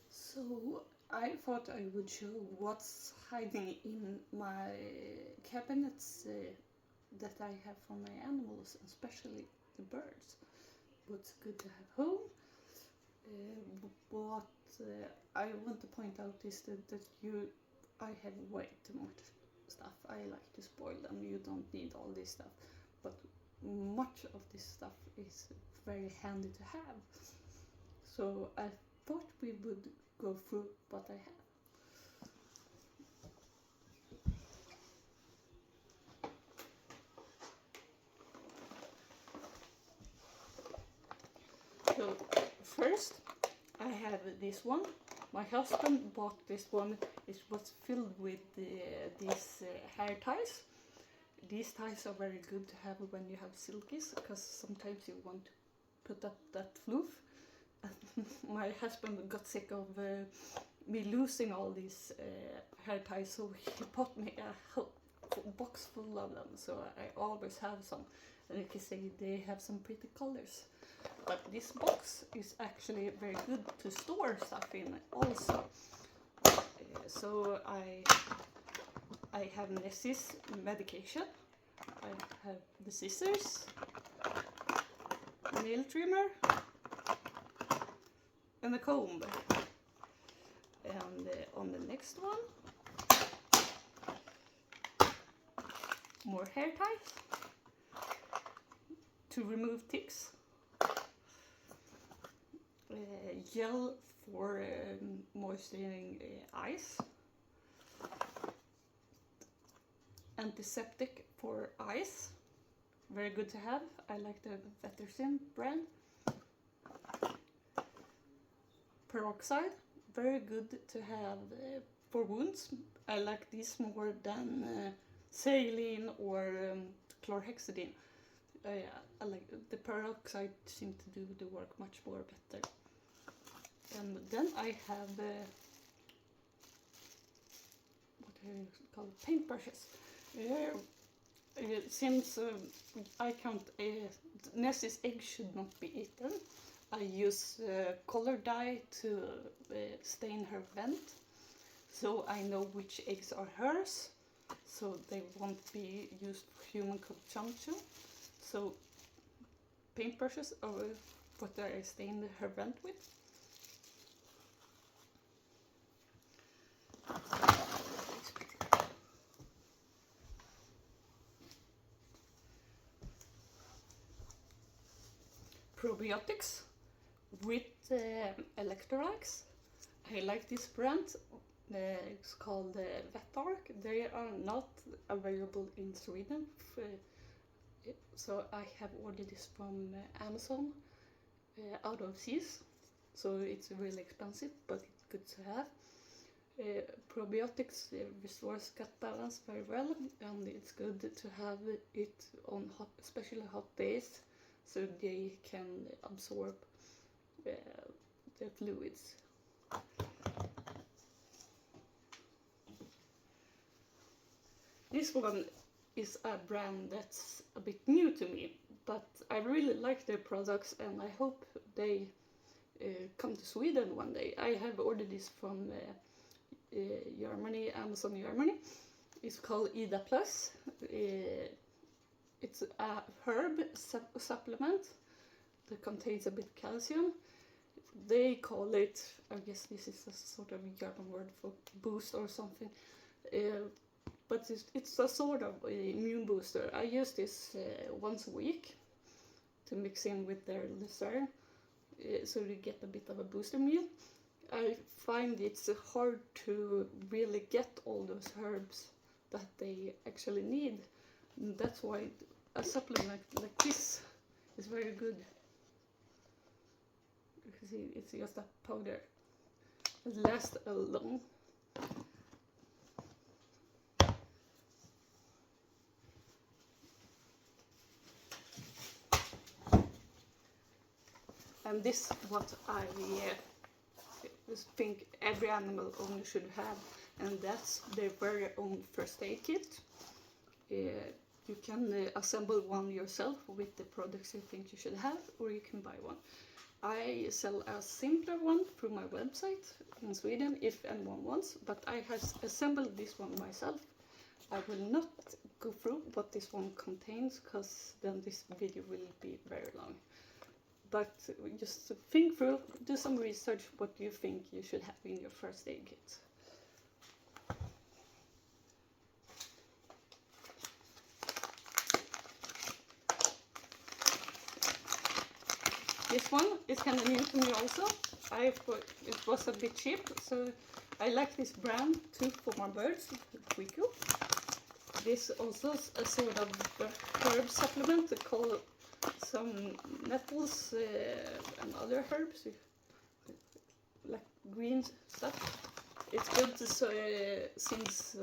So I thought I would show what's hiding in my cabinets that I have for my animals, especially the birds. What's good to have home. What I want to point out is that I have way too much stuff. I like to spoil them. You don't need all this stuff, but much of this stuff is very handy to have. So I thought we would go through what I have. So first I have this one. My husband bought this one. It was filled with these hair ties. These ties are very good to have when you have silkies, because sometimes you want to put up that fluff. My husband got sick of me losing all these hair ties, so he bought me a box full of them, so I always have some. And you can see they have some pretty colors. But this box is actually very good to store stuff in also. So I have Nessie's medication. I have the scissors, nail trimmer, and a comb. And on the next one, more hair ties to remove ticks. Gel for moisturizing eyes. Antiseptic for eyes. Very good to have. I like the Vetrycin brand. Peroxide. Very good to have for wounds. I like this more than Saline or chlorhexidine. I like the peroxide seems to do the work much more better. And then I have what do you call it? Paintbrushes. Since I can't, Nessie's egg should not be eaten, I use color dye to stain her vent, so I know which eggs are hers, so they won't be used for human consumption. So paintbrushes are what I stain her vent with. Probiotics with electrolytes. I like this brand. It's called VETARK. They are not available in Sweden, so I have ordered this from Amazon out of seas. So it's really expensive, but it's good to have. Probiotics restores gut balance very well, and it's good to have it on especially hot days, so they can absorb the fluids. This one is a brand that's a bit new to me, but I really like their products and I hope they come to Sweden one day. I have ordered this from Germany, Amazon Germany. It's called Ida Plus. It's a herb supplement that contains a bit of calcium. They call it, I guess this is a sort of German word for boost or something, but it's a sort of immune booster. I use this once a week to mix in with their Lucerene, so you get a bit of a booster meal. I find it's hard to really get all those herbs that they actually need. And that's why a supplement like this is very good. You can see it's just a powder. It lasts long. And this is what I think every animal owner should have, and that's their very own first aid kit. You can assemble one yourself with the products you think you should have, or you can buy one. I sell a simpler one through my website in Sweden if anyone wants, but I have assembled this one myself. I will not go through what this one contains, because then this video will be very long. But just think through, do some research what you think you should have in your first aid kit. This one is kind of new to me also. It was a bit cheap, so I like this brand too for my birds, QUICKO. This also is a sort of herb supplement called some nettles and other herbs, like green stuff. It's good since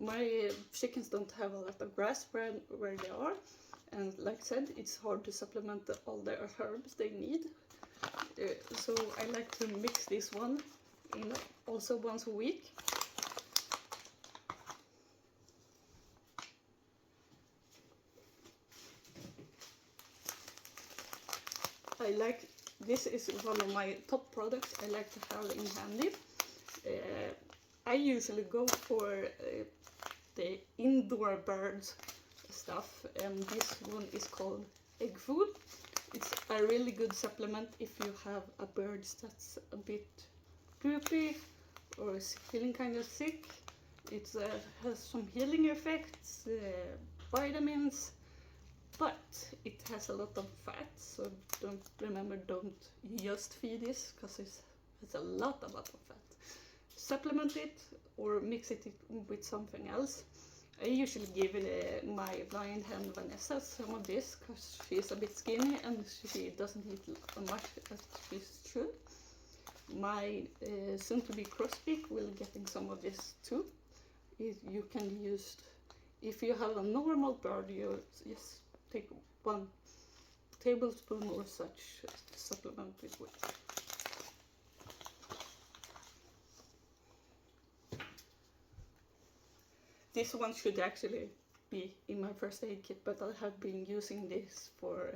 my chickens don't have a lot of grass where they are. And like I said, it's hard to supplement all the herbs they need. So I like to mix this one in also once a week. This is one of my top products I like to have in handy. I usually go for the indoor birds stuff, and this one is called eggfood. It's a really good supplement if you have a bird that's a bit droopy or is feeling kind of sick. It has some healing effects, vitamins, but it has a lot of fat, so don't just feed this, because it has a lot of fat. Supplement it or mix it with something else. I usually give my blind hen Vanessa some of this, because she's a bit skinny and she doesn't eat as much as she should. My soon-to-be crossbeak will getting some of this too. You can use, if you have a normal bird, you just take 1 tablespoon or such to supplement it with. This one should actually be in my first aid kit, but I have been using this for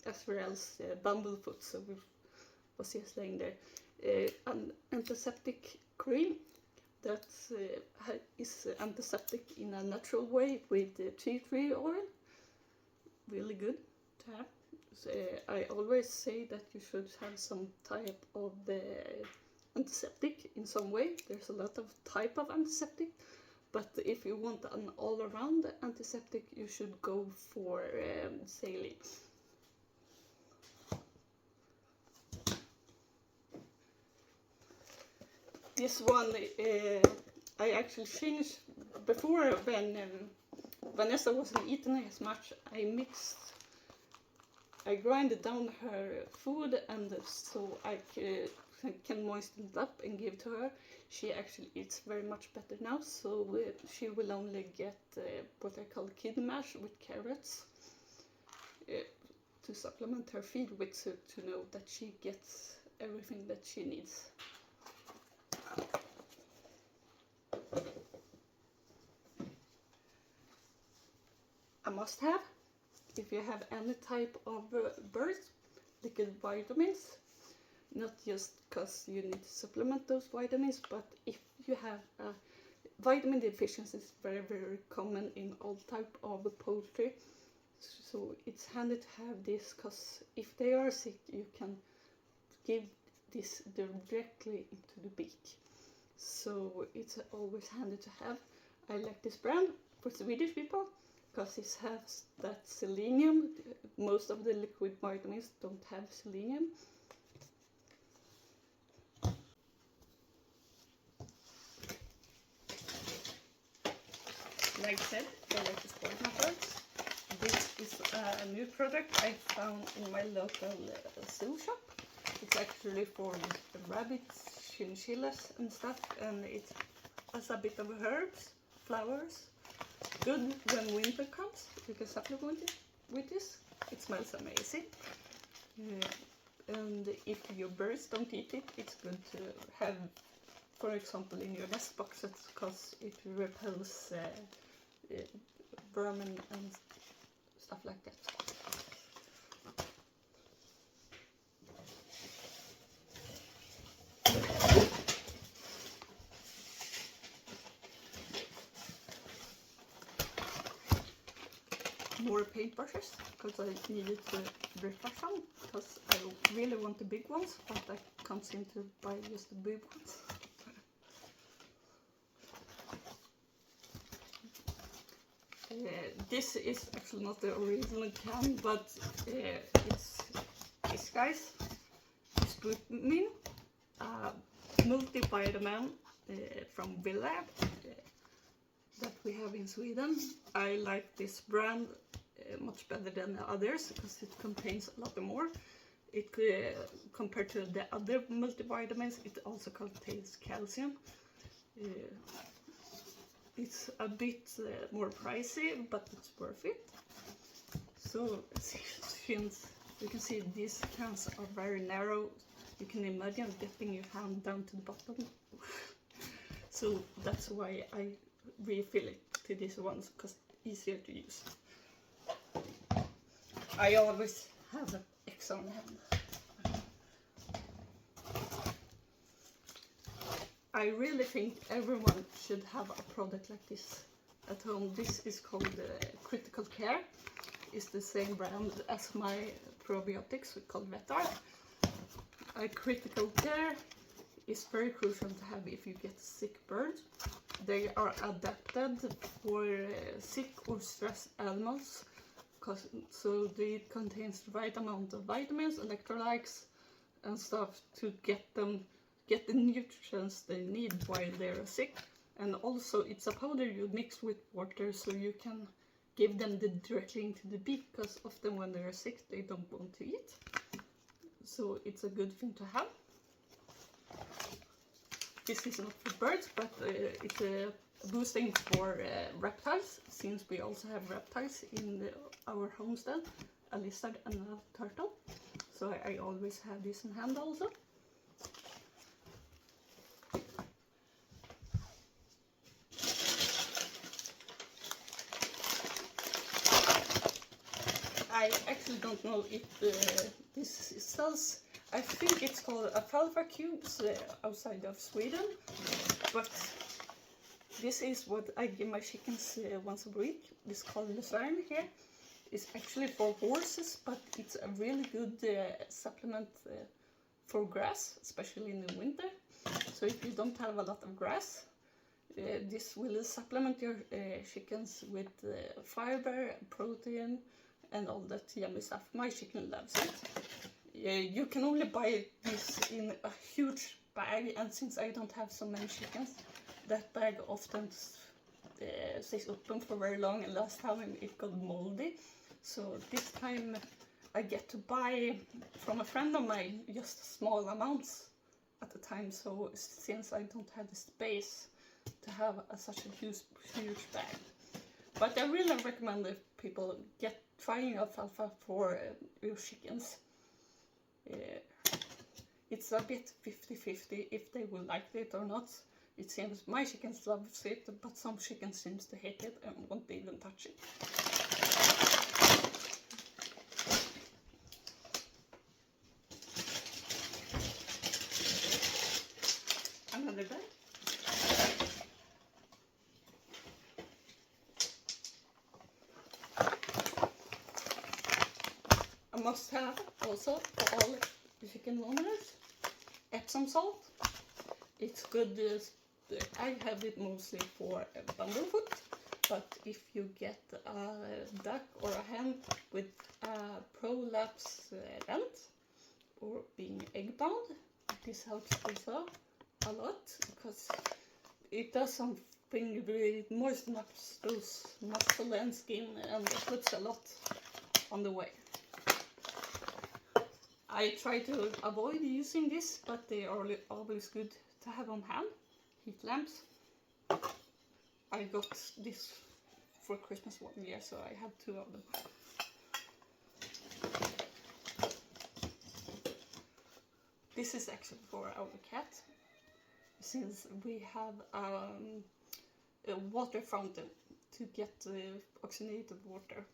Azrael's bumblefoot, so we was just laying there. An antiseptic cream that is antiseptic in a natural way with tea tree oil. Really good to have. So, I always say that you should have some type of antiseptic in some way. There's a lot of type of antiseptic. But if you want an all-around antiseptic, you should go for Saline. This one I actually changed before when Vanessa wasn't eating as much. I grinded down her food, and so I can moisten it up and give to her. She actually eats very much better now, so she will only get what I call kidney mash with carrots to supplement her feed with, so to know that she gets everything that she needs. A must-have if you have any type of birds, liquid vitamins. Not just because you need to supplement those vitamins, but if you have vitamin deficiency is very, very common in all type of poultry. So it's handy to have this, because if they are sick, you can give this directly into the beak. So it's always handy to have. I like this brand for Swedish people, because it has that selenium. Most of the liquid vitamins don't have selenium. Like I said, I like to spoil my birds. This is a new product I found in my local zoo shop. It's actually for rabbits, chinchillas and stuff, and it has a bit of herbs, flowers. Good when winter comes, you can supplement it with this. It smells amazing. And if your birds don't eat it, it's good to have, for example, in your nest boxes, because it repels vermin and stuff like that. More paintbrushes, because I needed to refresh them, because I really want the big ones, but I can't seem to buy just the big ones. This is actually not the original can, but it's this guy's VISPUMIN, multivitamin from Villa that we have in Sweden. I like this brand much better than the others because it contains a lot more. It compared to the other multivitamins, it also contains calcium. It's a bit more pricey, but it's worth it. So since you can see these cans are very narrow, you can imagine getting your hand down to the bottom. So that's why I refill it to these ones, because it's easier to use. I always have an X on hand. I really think everyone should have a product like this at home. This is called Critical Care. It's the same brand as my probiotics, called VETARK. Critical Care is very crucial to have if you get sick birds. They are adapted for sick or stressed animals, so it contains the right amount of vitamins, electrolytes and stuff to get the nutrients they need while they're sick. And also it's a powder you mix with water, so you can give them directly into the beak, because often when they're sick they don't want to eat. So it's a good thing to have. This is not for birds, but it's a boosting for reptiles, since we also have reptiles in our homestead, a lizard and a turtle. So I always have this in hand also. I actually don't know if this sells. I think it's called Alfalfa cubes outside of Sweden, but this is what I give my chickens once a week. It's called Lucerene here. It's actually for horses, but it's a really good supplement for grass, especially in the winter. So if you don't have a lot of grass, this will supplement your chickens with fiber, protein, and all that yummy stuff. My chicken loves it. You can only buy this in a huge bag, and since I don't have so many chickens, that bag often stays open for very long, and last time it got moldy. So this time I get to buy from a friend of mine just small amounts at a time, so since I don't have the space to have such a huge bag. But I really recommend if people trying alfalfa for your chickens. It's a bit 50-50 if they will like it or not. It seems my chickens love it, but some chickens seems to hate it and won't even touch it. Another bag. A must-have also for all the chicken owners, Epsom Salt. It's good. I have it mostly for bumblefoot, but if you get a duck or a hen with a prolapse vent or being egg bound, this helps also a lot, because it does something really moistens up those muscle and skin, and it puts a lot on the way. I try to avoid using this, but they are always good to have on hand. Heat lamps. I got this for Christmas one year, so I have 2 of them. This is actually for our cat, since we have a water fountain to get oxygenated water.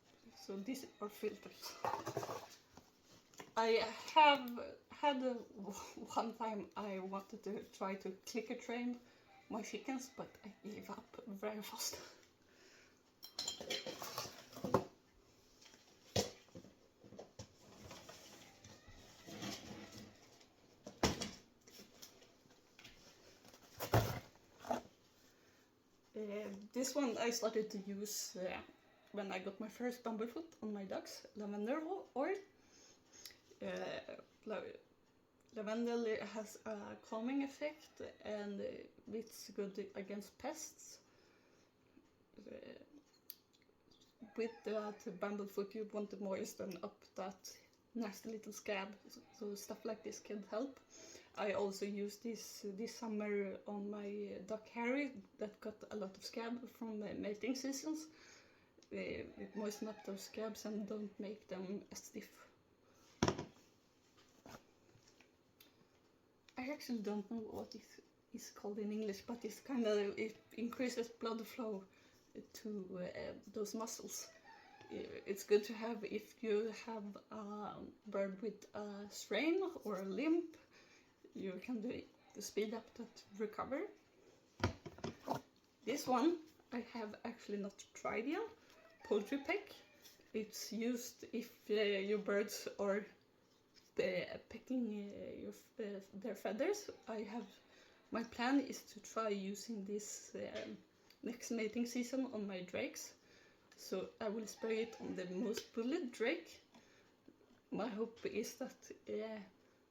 So these are filters. I have had one time I wanted to try to clicker train my chickens, but I gave up very fast. This one I started to use when I got my first bumblefoot on my dogs, Lavender Oil. Lavender has a calming effect and it's good against pests. With that bumblefoot you want to moisten up that nasty little scab, so stuff like this can help. I also used this summer on my duck Harry that got a lot of scab from mating seasons. It moisten up those scabs and don't make them as stiff. I actually don't know what it is called in English, but it's kind of, it increases blood flow to those muscles. It's good to have if you have a bird with a strain or a limp. You can do it to speed up that recovery. This one I have actually not tried yet. Poultry peck. It's used if your birds are pecking their feathers. My plan is to try using this next mating season on my drakes. So I will spray it on the most bullied drake. My hope is that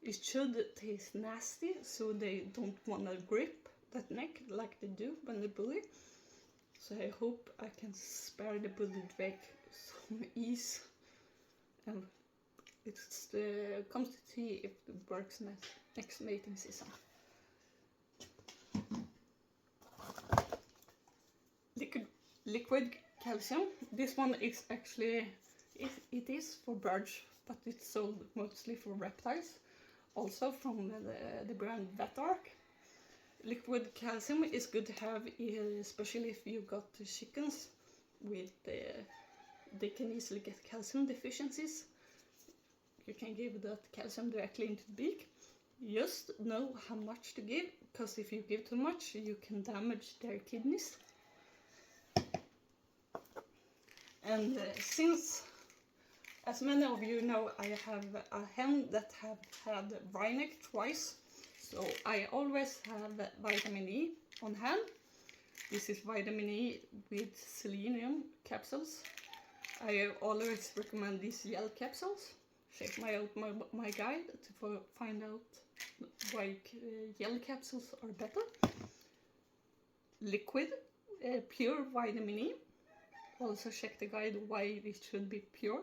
it should taste nasty, so they don't want to grip that neck like they do when they bully. So I hope I can spare the bully drake some ease. And it comes to see if it works next mating season. Liquid calcium. This one is actually, it is for birds, but it's sold mostly for reptiles. Also from the brand VETARK. Liquid calcium is good to have, especially if you got chickens with they can easily get calcium deficiencies. You can give that calcium directly into the beak. Just know how much to give, because if you give too much you can damage their kidneys. And since, as many of you know, I have a hen that have had Rhineck twice, so I always have vitamin E on hand. This is vitamin E with selenium capsules. I always recommend these gel capsules. Check my guide to find out why gel capsules are better. Liquid, pure vitamin E. Also check the guide why it should be pure.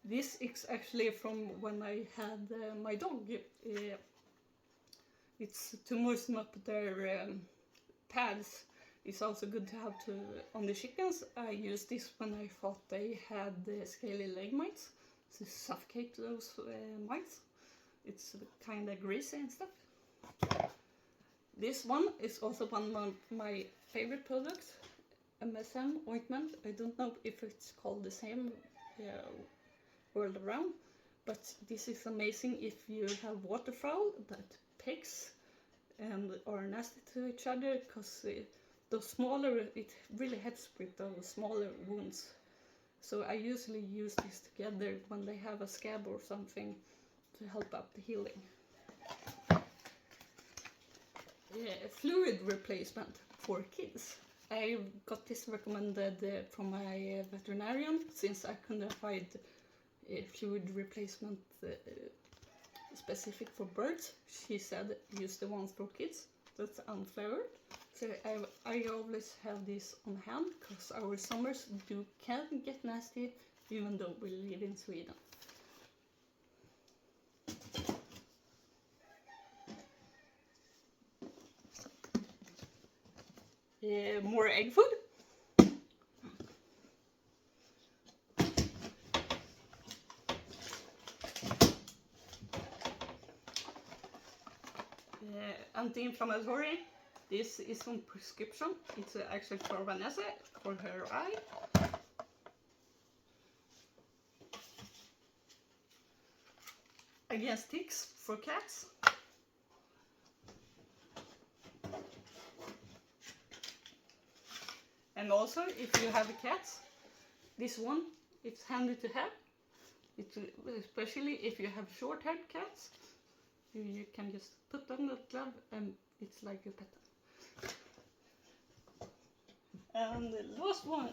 This is actually from when I had my dog. It's to moisten up their pads. It's also good to have on the chickens. I used this when I thought they had scaly leg mites to suffocate those mites. It's kind of greasy and stuff. This one is also one of my favorite products, MSM Ointment. I don't know if it's called the same world around, but this is amazing if you have waterfowl that pecks and are nasty to each other, because those smaller, it really helps with those smaller wounds. So I usually use this together when they have a scab or something to help up the healing. Fluid replacement for kids. I got this recommended from my veterinarian, since I couldn't find fluid replacement specific for birds. She said use the ones for kids that's unflavored. So I always have this on hand, because our summers can get nasty even though we live in Sweden. More egg food. Anti-inflammatory. This is on prescription. It's actually for Vanessa, for her eye. Against ticks for cats. And also, if you have a cat, this one, it's handy to have. It's especially if you have short-haired cats, you can just put on the glove and it's like a pet. And the last one,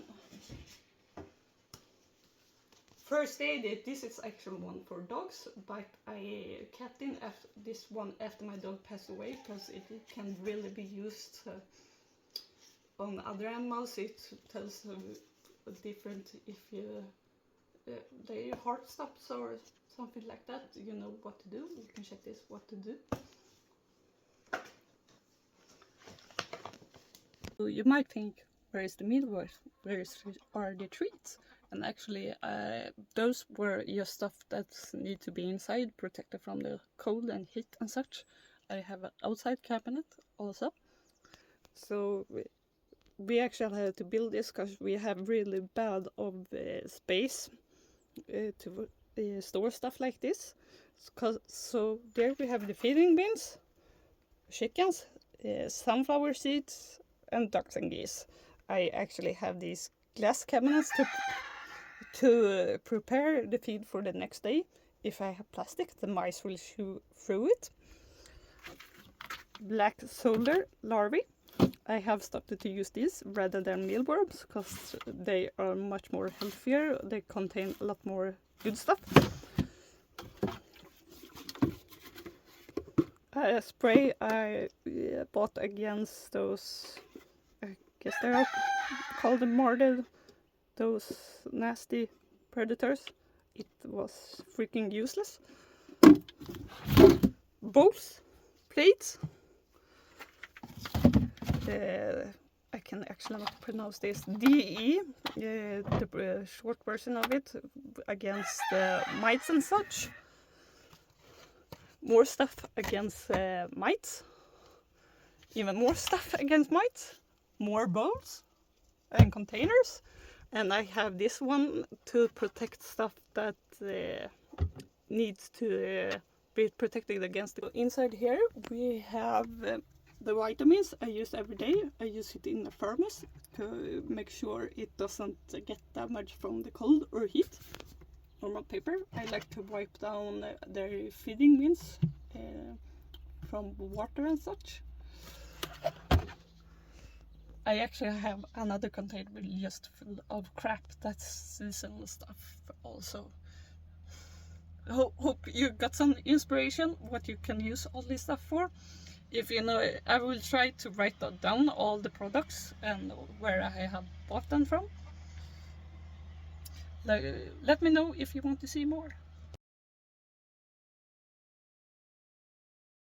first aid. This is actually one for dogs, but I kept in this one after my dog passed away because it can really be used on other animals. It tells different if you their heart stops or something like that. You know what to do. You can check this, what to do. So you might think, where is the meal? Where are the treats? And actually, those were just stuff that need to be inside, protected from the cold and heat and such. I have an outside cabinet also. So we actually had to build this because we have really bad of space to store stuff like this. So there we have the feeding bins, chickens, sunflower seeds, and ducks and geese. I actually have these glass cabinets to prepare the feed for the next day. If I have plastic, the mice will chew through it. Black soldier larvae. I have started to use these rather than mealworms because they are much more healthier. They contain a lot more good stuff. A spray I bought against those, I guess they're called marded, those nasty predators. It was freaking useless. Bowls, plates. I can actually not pronounce this. DE, the short version of it, against mites and such. More stuff against mites. Even more stuff against mites. More bowls and containers. And I have this one to protect stuff that needs to be protected against. Inside here we have the vitamins I use every day. I use it in the thermos to make sure it doesn't get damaged from the cold or heat. Normal paper. I like to wipe down their feeding bins from water and such. I actually have another container just full of crap. That's seasonal stuff also. Hope you got some inspiration what you can use all this stuff for. If you know, I will try to write down all the products and where I have bought them from. Let me know if you want to see more.